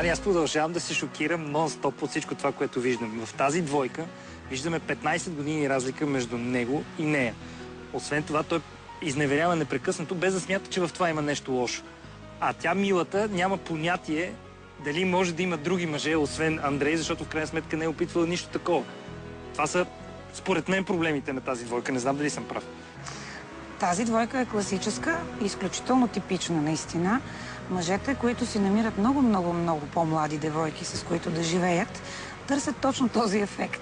Аз продължавам да се шокирам нон-стоп от всичко това, което виждам. В тази двойка виждаме 15 години разлика между него и нея. Освен това, той изневерява непрекъснато, без да смята, че в това има нещо лошо. А тя, милата, няма понятие дали може да има други мъже, освен Андрей, защото в крайна сметка не е опитвала нищо такова. Това са, според мен, проблемите на тази двойка. Не знам дали съм прав. Тази двойка е класическа и изключително типична, наистина. Мъжете, които си намират много по-млади девойки, с които да живеят, търсят точно този ефект.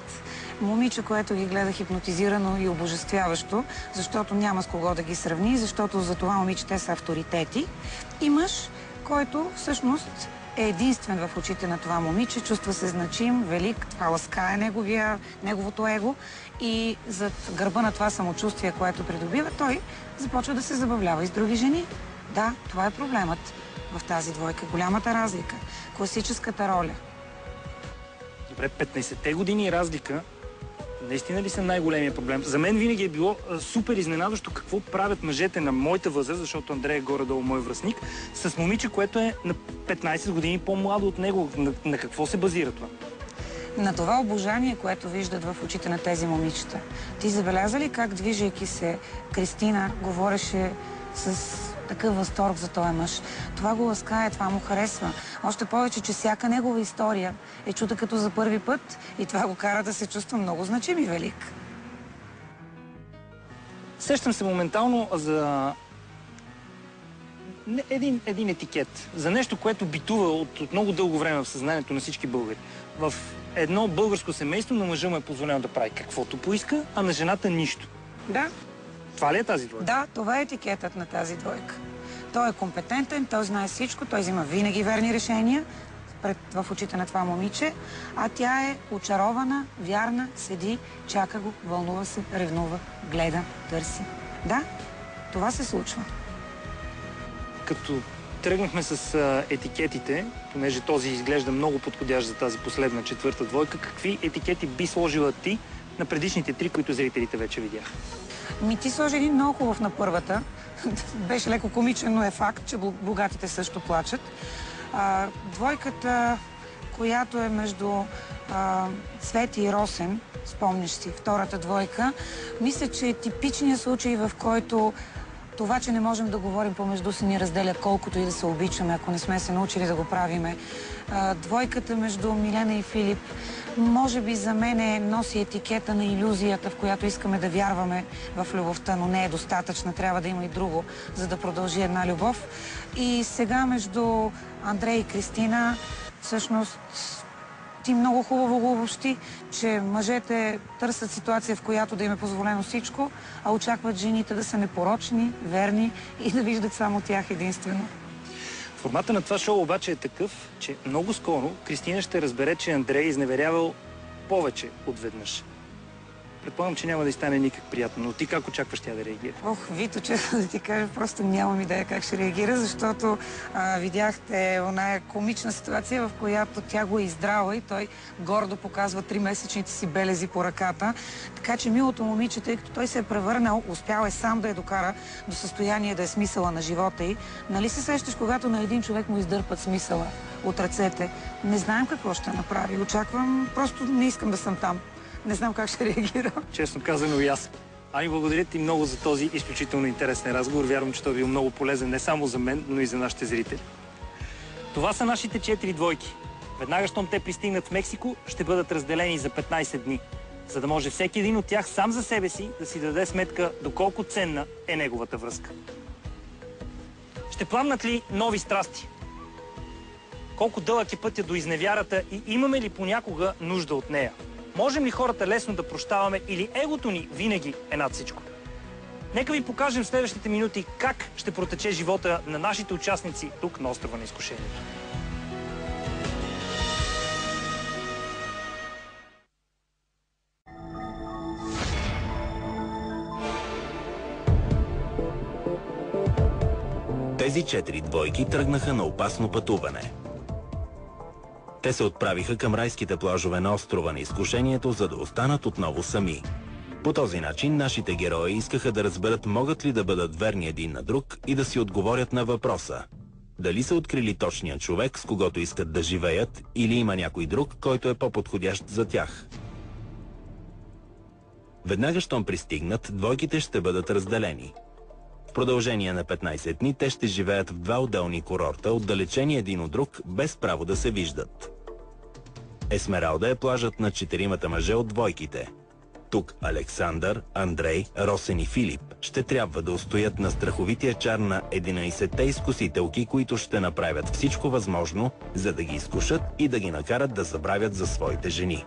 Момиче, което ги гледа хипнотизирано и обожествяващо, защото няма с кого да ги сравни, защото за това момиче те са авторитети. И мъж, който всъщност е единствен в очите на това момиче, чувства се значим, велик, това ласкае неговото его и зад гърба на това самочувствие, което придобива, той започва да се забавлява и с други жени. Да, това е проблемът в тази двойка. Голямата разлика. Класическата роля. Добре, 15-те години разлика наистина ли са най-големия проблем? За мен винаги е било супер изненадващо какво правят мъжете на моята възраст, защото Андрей е горе-долу мой връстник, с момиче, което е на 15 години по-младо от него. На какво се базира това? На това обожание, което виждат в очите на тези момичета. Ти забеляза ли как, движейки се, Кристина говореше с такъв възторг за този мъж? Това го ласкае, това му харесва. Още повече, че всяка негова история е чута като за първи път и това го кара да се чувства много значим и велик. Сещам се моментално за един етикет. За нещо, което битува от много дълго време в съзнанието на всички българи. В едно българско семейство на мъжа му е позволено да прави каквото поиска, а на жената нищо. Да. Това ли е тази двойка? Да, това е етикетът на тази двойка. Той е компетентен, той знае всичко, той взима винаги верни решения в очите на това момиче, а тя е очарована, вярна, седи, чака го, вълнува се, ревнува, гледа, търси. Да, това се случва. Като тръгнахме с етикетите, понеже този изглежда много подходящ за тази последна четвърта двойка, какви етикети би сложила ти на предишните три, които зрителите вече видяха? Ти сложи един много хубав на първата. Беше леко комичен, но е факт, че богатите също плачат. Двойката, която е между Цвети и Росен, спомняш си, втората двойка, мисля, че е типичният случай, в който това, че не можем да говорим помежду си, ни разделя колкото и да се обичаме, ако не сме се научили да го правиме. Двойката между Милена и Филип, може би за мен носи етикета на илюзията, в която искаме да вярваме в любовта, но не е достатъчна, трябва да има и друго, за да продължи една любов. И сега между Андрей и Кристина, всъщност, ти много хубаво го обобщи, че мъжете търсят ситуация, в която да им е позволено всичко, а очакват жените да са непорочни, верни и да виждат само тях единствено. Формата на това шоу обаче е такъв, че много скоро Кристина ще разбере, че Андрей е изневерявал повече от веднъж. Предполагам, че няма да й стане никак приятно, но ти как очакваш тя да реагира? Вито, честно да ти кажа, просто нямам идея как ще реагира, защото видяхте оная комична ситуация, в която тя го е издрала и той гордо показва 3-месечните си белези по ръката. Така че милото момиче, тъй като той се е превърнал, успял е сам да я докара до състояние да е смисъла на живота й. Нали се сещаш, когато на един човек му издърпат смисъла от ръцете? Не знаем какво ще направи. Очаквам, просто не искам да съм там. Не знам как ще реагира. Честно казано и аз. Ани, благодаря ти много за този изключително интересен разговор. Вярвам, че той бил много полезен не само за мен, но и за нашите зрители. Това са нашите 4 двойки. Веднага, щом те пристигнат в Мексико, ще бъдат разделени за 15 дни, за да може всеки един от тях сам за себе си да си даде сметка доколко ценна е неговата връзка. Ще пламнат ли нови страсти? Колко дълъг е пътя до изневярата и имаме ли понякога нужда от нея? Можем ли хората лесно да прощаваме или егото ни винаги е над всичко? Нека ви покажем в следващите минути как ще протече живота на нашите участници тук на острова на изкушението. Тези 4 двойки тръгнаха на опасно пътуване. Те се отправиха към райските плажове на острова на изкушението, за да останат отново сами. По този начин нашите герои искаха да разберат могат ли да бъдат верни един на друг и да си отговорят на въпроса: дали са открили точния човек, с когото искат да живеят, или има някой друг, който е по-подходящ за тях. Веднага щом пристигнат, двойките ще бъдат разделени. В продължение на 15 дни те ще живеят в два отделни курорта, отдалечени един от друг, без право да се виждат. Есмералда е плажът на 4 мъже от двойките. Тук Александър, Андрей, Росен и Филип ще трябва да устоят на страховития чар на 11-те изкусителки, които ще направят всичко възможно, за да ги изкушат и да ги накарат да забравят за своите жени.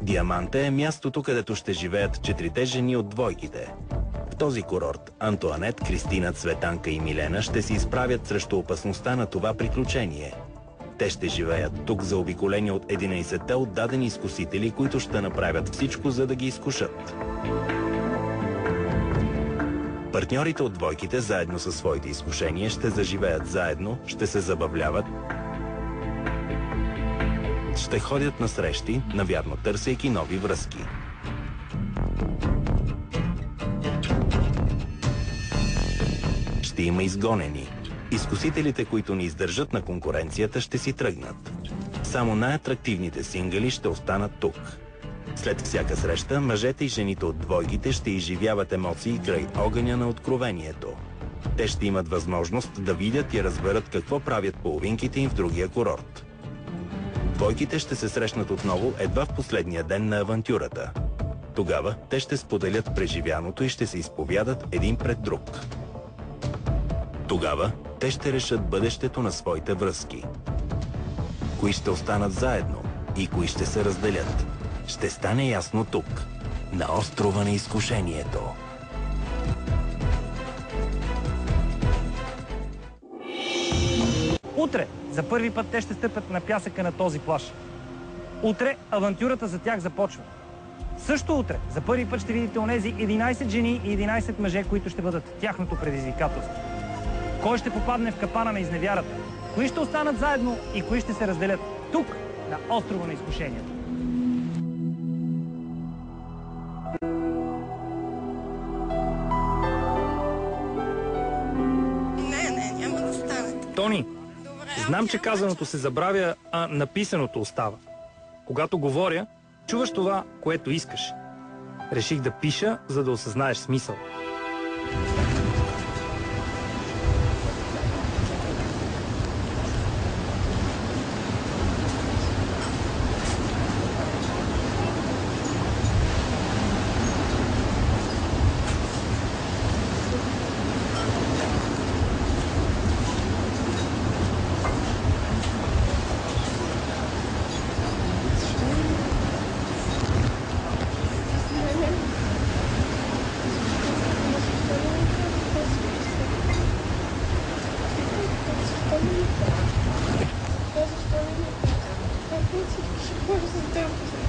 Диаманте е мястото, където ще живеят 4-те жени от двойките. В този курорт Антоанет, Кристина, Цветанка и Милена ще се изправят срещу опасността на това приключение. Те ще живеят тук заобиколени от 11-те отдадени изкусители, които ще направят всичко, за да ги изкушат. Партньорите от двойките, заедно със своите изкушения, ще заживеят заедно, ще се забавляват, ще ходят на срещи, навярно търсейки нови връзки. Ще има изгонени. Изкусителите, които не издържат на конкуренцията, ще си тръгнат. Само най-атрактивните сингъли ще останат тук. След всяка среща, мъжете и жените от двойките ще изживяват емоции край огъня на откровението. Те ще имат възможност да видят и разберат какво правят половинките им в другия курорт. Двойките ще се срещнат отново едва в последния ден на авантюрата. Тогава те ще споделят преживяното и ще се изповядат един пред друг. Тогава те ще решат бъдещето на своите връзки. Кои ще останат заедно и кои ще се разделят, ще стане ясно тук, на острова на изкушението. Утре за първи път те ще стъпят на пясъка на този плаж. Утре авантюрата за тях започва. Също утре за първи път ще видите онези 11 жени и 11 мъже, които ще бъдат тяхното предизвикателство. Кой ще попадне в капана на изневярата? Кои ще останат заедно и кои ще се разделят? Тук, на острова на изкушението. Не, няма да стане. Тони, знам, че казаното се забравя, а написаното остава. Когато говоря, чуваш това, което искаш. Реших да пиша, за да осъзнаеш смисъл. Как